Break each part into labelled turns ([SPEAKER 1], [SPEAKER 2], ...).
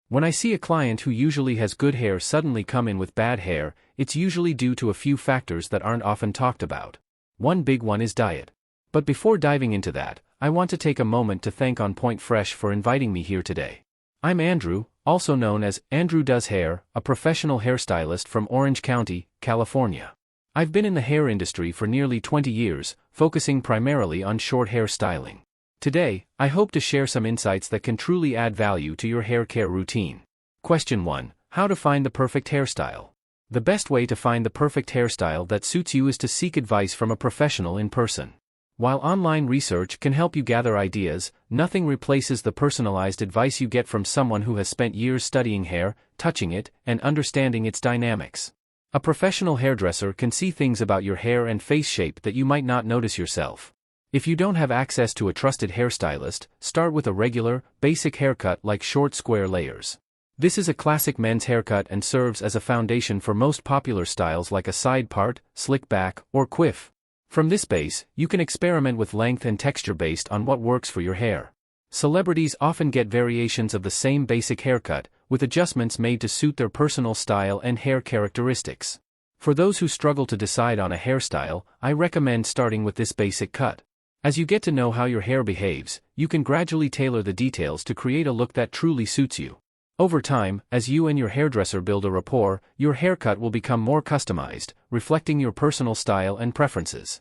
[SPEAKER 1] When I see a client who usually has good hair suddenly come in with bad hair, it's usually due to a few factors that aren't often talked about. One big one is diet. But before diving into that, I want to take a moment to thank On Point Fresh for inviting me here today. I'm Andrew, also known as Andrew Does Hair, a professional hairstylist from Orange County, California. I've been in the hair industry for nearly 20 years, focusing primarily on short hair styling. Today, I hope to share some insights that can truly add value to your hair care routine. Question 1. How to find the perfect hairstyle? The best way to find the perfect hairstyle that suits you is to seek advice from a professional in person. While online research can help you gather ideas, nothing replaces the personalized advice you get from someone who has spent years studying hair, touching it, and understanding its dynamics. A professional hairdresser can see things about your hair and face shape that you might not notice yourself. If you don't have access to a trusted hairstylist, start with a regular, basic haircut like short square layers. This is a classic men's haircut and serves as a foundation for most popular styles like a side part, slick back, or quiff. From this base, you can experiment with length and texture based on what works for your hair. Celebrities often get variations of the same basic haircut, with adjustments made to suit their personal style and hair characteristics. For those who struggle to decide on a hairstyle, I recommend starting with this basic cut. As you get to know how your hair behaves, you can gradually tailor the details to create a look that truly suits you. Over time, as you and your hairdresser build a rapport, your haircut will become more customized, reflecting your personal style and preferences.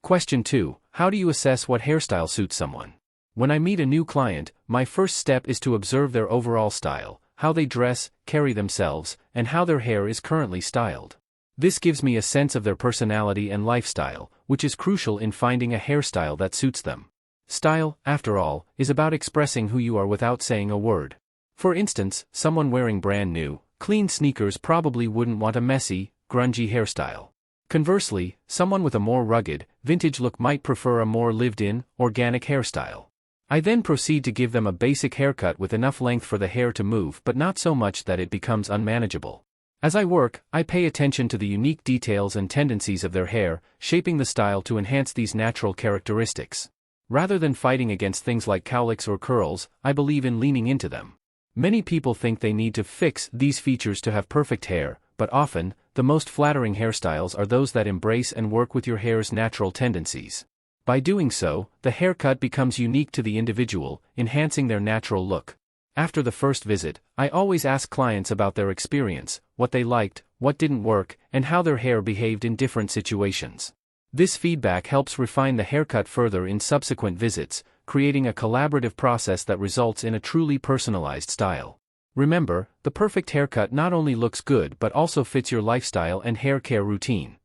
[SPEAKER 1] Question 2. How do you assess what hairstyle suits someone? When I meet a new client, my first step is to observe their overall style, how they dress, carry themselves, and how their hair is currently styled. This gives me a sense of their personality and lifestyle, which is crucial in finding a hairstyle that suits them. Style, after all, is about expressing who you are without saying a word. For instance, someone wearing brand new, clean sneakers probably wouldn't want a messy, grungy hairstyle. Conversely, someone with a more rugged, vintage look might prefer a more lived-in, organic hairstyle. I then proceed to give them a basic haircut with enough length for the hair to move but not so much that it becomes unmanageable. As I work, I pay attention to the unique details and tendencies of their hair, shaping the style to enhance these natural characteristics. Rather than fighting against things like cowlicks or curls, I believe in leaning into them. Many people think they need to fix these features to have perfect hair, but often, the most flattering hairstyles are those that embrace and work with your hair's natural tendencies. By doing so, the haircut becomes unique to the individual, enhancing their natural look. After the first visit, I always ask clients about their experience, what they liked, what didn't work, and how their hair behaved in different situations. This feedback helps refine the haircut further in subsequent visits, creating a collaborative process that results in a truly personalized style. Remember, the perfect haircut not only looks good but also fits your lifestyle and hair care routine.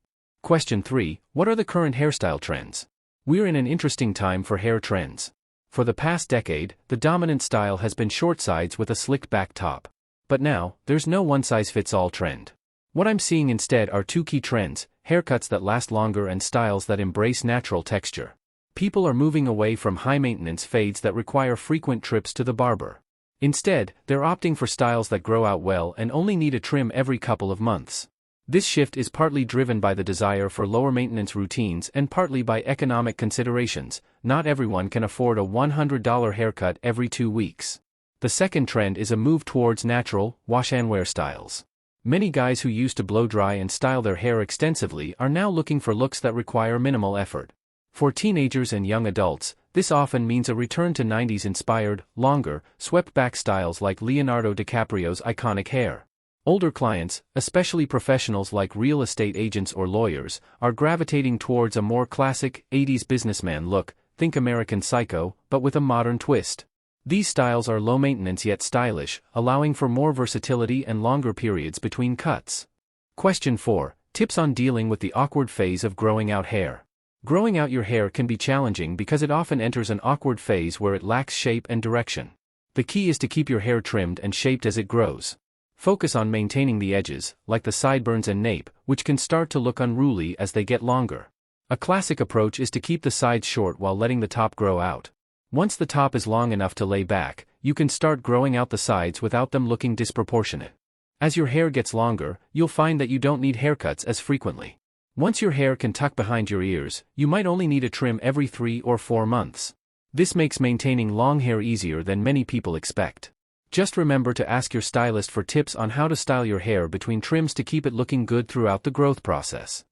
[SPEAKER 1] Question 3. What are the current hairstyle trends? We're in an interesting time for hair trends. For the past decade, the dominant style has been short sides with a slick back top. But now, there's no one-size-fits-all trend. What I'm seeing instead are two key trends: haircuts that last longer and styles that embrace natural texture. People are moving away from high-maintenance fades that require frequent trips to the barber. Instead, they're opting for styles that grow out well and only need a trim every couple of months. This shift is partly driven by the desire for lower-maintenance routines and partly by economic considerations. Not everyone can afford a $100 haircut every 2 weeks. The second trend is a move towards natural, wash-and-wear styles. Many guys who used to blow-dry and style their hair extensively are now looking for looks that require minimal effort. For teenagers and young adults, this often means a return to 90s-inspired, longer, swept-back styles like Leonardo DiCaprio's iconic hair. Older clients, especially professionals like real estate agents or lawyers, are gravitating towards a more classic, 80s businessman look, think American Psycho, but with a modern twist. These styles are low-maintenance yet stylish, allowing for more versatility and longer periods between cuts. Question 4. Tips on dealing with the awkward phase of growing out hair. Growing out your hair can be challenging because it often enters an awkward phase where it lacks shape and direction. The key is to keep your hair trimmed and shaped as it grows. Focus on maintaining the edges, like the sideburns and nape, which can start to look unruly as they get longer. A classic approach is to keep the sides short while letting the top grow out. Once the top is long enough to lay back, you can start growing out the sides without them looking disproportionate. As your hair gets longer, you'll find that you don't need haircuts as frequently. Once your hair can tuck behind your ears, you might only need a trim every 3 or 4 months. This makes maintaining long hair easier than many people expect. Just remember to ask your stylist for tips on how to style your hair between trims to keep it looking good throughout the growth process.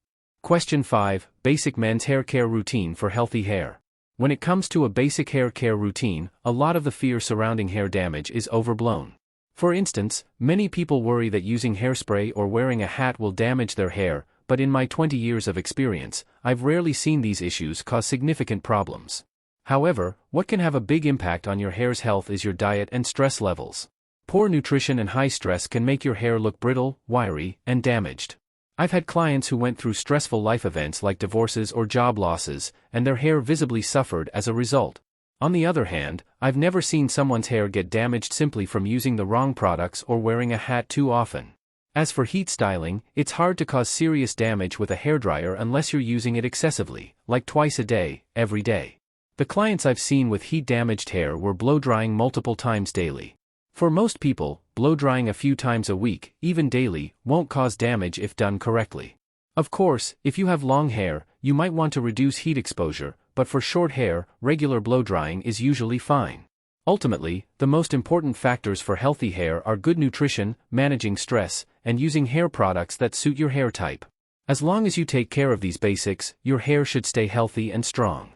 [SPEAKER 1] Question 5. Basic men's hair care routine for healthy hair. When it comes to a basic hair care routine, a lot of the fear surrounding hair damage is overblown. For instance, many people worry that using hairspray or wearing a hat will damage their hair, but in my 20 years of experience, I've rarely seen these issues cause significant problems. However, what can have a big impact on your hair's health is your diet and stress levels. Poor nutrition and high stress can make your hair look brittle, wiry, and damaged. I've had clients who went through stressful life events like divorces or job losses, and their hair visibly suffered as a result. On the other hand, I've never seen someone's hair get damaged simply from using the wrong products or wearing a hat too often. As for heat styling, it's hard to cause serious damage with a hairdryer unless you're using it excessively, like twice a day, every day. The clients I've seen with heat-damaged hair were blow-drying multiple times daily. For most people, blow-drying a few times a week, even daily, won't cause damage if done correctly. Of course, if you have long hair, you might want to reduce heat exposure, but for short hair, regular blow-drying is usually fine. Ultimately, the most important factors for healthy hair are good nutrition, managing stress, and using hair products that suit your hair type. As long as you take care of these basics, your hair should stay healthy and strong.